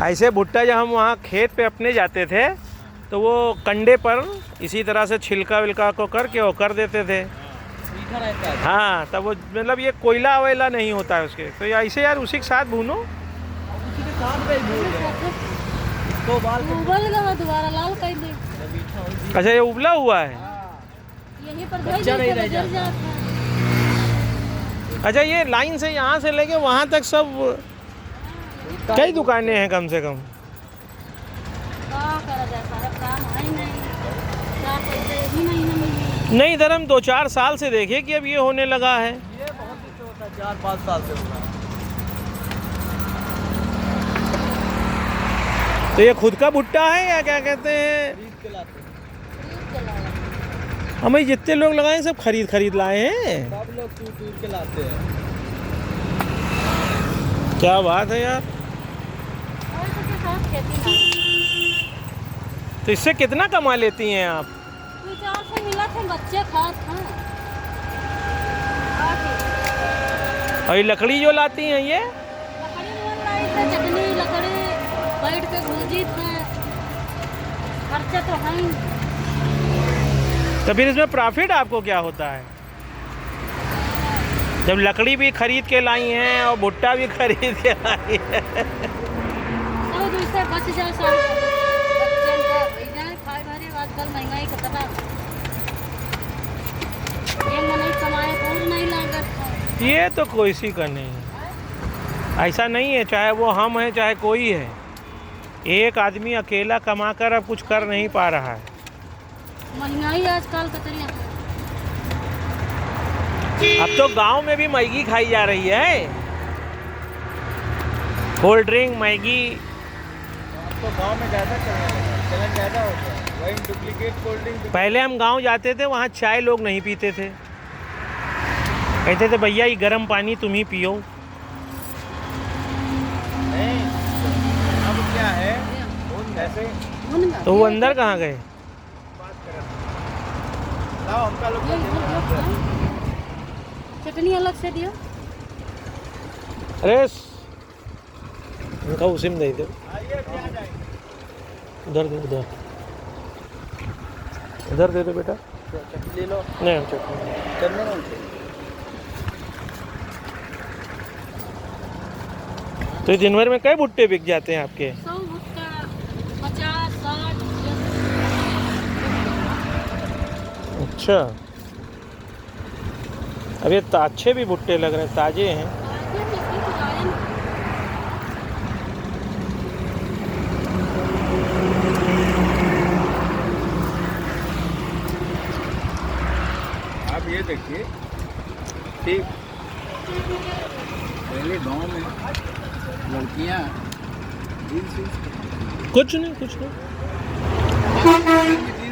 ऐसे भुट्टा जब हम वहाँ खेत पे अपने जाते थे तो वो कंडे पर इसी तरह से छिलका विलका को करके वो कर देते थे। हाँ, तब वो मतलब ये कोयला वोयला नहीं होता है उसके, तो ऐसे यार उसी के साथ भूनो। दोबारा लाल कर दे। अच्छा, ये उबला हुआ है। यहीं पर जल जाता है। अच्छा, ये लाइन से यहाँ से लेके वहाँ तक सब कई दुकानें हैं कम से कम। क्या करा जाता है, काम है नहीं, क्या पैसे ही महीने में। नहीं, इधर हम 2-4 साल से देखे कि अब ये होने लगा है। ये बहुत दिक्कत होता है, 4-5 साल से हो रहा है। तो ये खुद का भुट्टा है या क्या कहते हैं? खरीद के लाते हैं। हम भाई जितने लोग लगाए सब खरीद लाए हैं। सब लोग टूर के लाते हैं। क्या बात है यार। और सबके साथ खेती ना। तो इससे कितना कमा लेती हैं आप? 2-4 से मिला थे, बच्चे खास हैं। और ये लकड़ी जो लाती हैं ये लकड़ी बोल रही थे, चटनी लकड़ी बैठ के भूजी थे, खर्चा तो है ही। तो फिर इसमें प्रॉफिट आपको क्या होता है? जब लकड़ी भी खरीद के लाई हैं और भुट्टा भी खरीद के लाई है। तो दूसरे बच जाए सब बच्चे जाए खाए भरे। आजकल महंगाई कितना, ये नहीं कमाए और नहीं लागत है। ये तो कोई सी का नहीं है, ऐसा नहीं है, चाहे वो हम हैं चाहे कोई है। एक आदमी अकेला कमा कर अब कुछ कर नहीं पा रहा है। महंगाई आजकल कितनी है। अब तो गांव में भी मैगी खाई जा रही है, कोल्ड ड्रिंक मैगी। तो गांव में ज़्यादा चलन ज़्यादा होता है, वही डुप्लीकेट कोल्ड ड्रिंक। पहले हम गांव जाते थे, वहाँ चाय लोग नहीं पीते थे, कहते थे भैया ये गर्म पानी तुम ही पियो। नहीं, अब क्या है ऐसे। तो वो अंदर कहाँ गए? लाओ हमका लोग चटनी अलग से दियो। अरे उनका उसी में दे दो। उधर दे, उधर दे दो बेटा। चटनी ले लो। नहीं, हम चटनी करने कौन से? तो दिन भर में कई भुट्टे बिक जाते हैं आपके? 100 भुट्टा, 50-60। अच्छा, अब ये अच्छे भी भुट्टे लग रहे हैं, ताजे हैं। आप ये देखिए, ठीक पहले गांव में लड़कियां कुछ नहीं जीन्स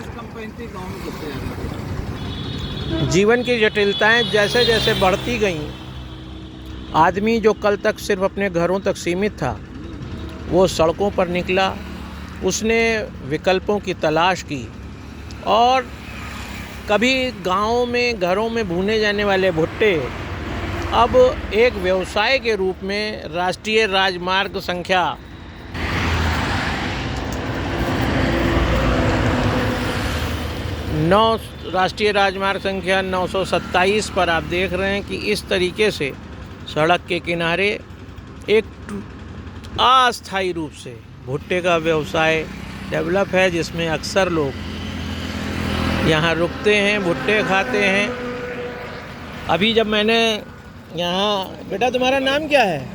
कम पहनती, गांव में सबसे ज़्यादा। जीवन की जटिलताएं जैसे जैसे बढ़ती गईं, आदमी जो कल तक सिर्फ अपने घरों तक सीमित था वो सड़कों पर निकला, उसने विकल्पों की तलाश की और कभी गाँवों में घरों में भुने जाने वाले भुट्टे अब एक व्यवसाय के रूप में राष्ट्रीय राजमार्ग संख्या 927 पर आप देख रहे हैं कि इस तरीके से सड़क के किनारे एक अस्थायी रूप से भुट्टे का व्यवसाय डेवलप है, जिसमें अक्सर लोग यहाँ रुकते हैं, भुट्टे खाते हैं। अभी जब मैंने यहाँ, बेटा तुम्हारा नाम क्या है?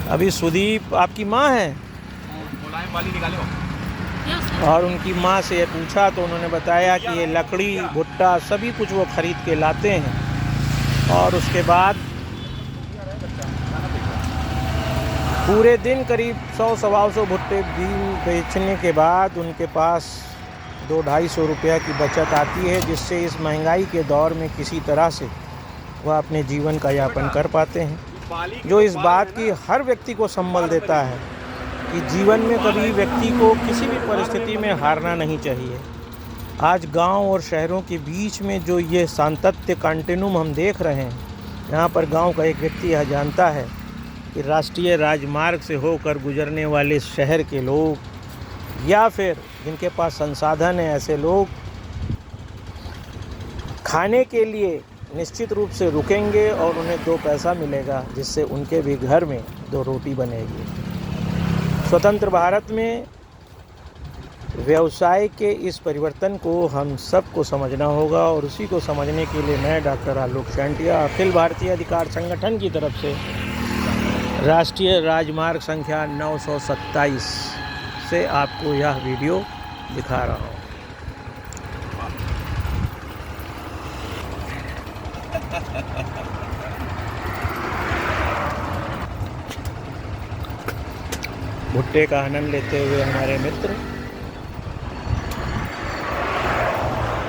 अभी सुदीप आपकी माँ है? मुलायम वाली निकालो। और उनकी माँ से पूछा तो उन्होंने बताया कि ये लकड़ी भुट्टा सभी कुछ वो ख़रीद के लाते हैं और उसके बाद पूरे दिन करीब 100-125 भुट्टे बेचने के बाद उनके पास 200-250 रुपया की बचत आती है, जिससे इस महंगाई के दौर में किसी तरह से वह अपने जीवन का यापन कर पाते हैं। जो इस बात की हर व्यक्ति को संबल देता है कि जीवन में कभी व्यक्ति को किसी भी परिस्थिति में हारना नहीं चाहिए। आज गांव और शहरों के बीच में जो ये सांतत्य कंटिन्यूम हम देख रहे हैं, यहाँ पर गांव का एक व्यक्ति यह जानता है कि राष्ट्रीय राजमार्ग से होकर गुजरने वाले शहर के लोग या फिर जिनके पास संसाधन है ऐसे लोग खाने के लिए निश्चित रूप से रुकेंगे और उन्हें 2 पैसा मिलेगा, जिससे उनके भी घर में 2 रोटी बनेगी। स्वतंत्र भारत में व्यवसाय के इस परिवर्तन को हम सबको समझना होगा और उसी को समझने के लिए मैं डॉक्टर आलोक शांटिया अखिल भारतीय अधिकार संगठन की तरफ से राष्ट्रीय राजमार्ग संख्या 927 से आपको यह वीडियो दिखा रहा हूँ। भुट्टे का आनंद लेते हुए हमारे मित्र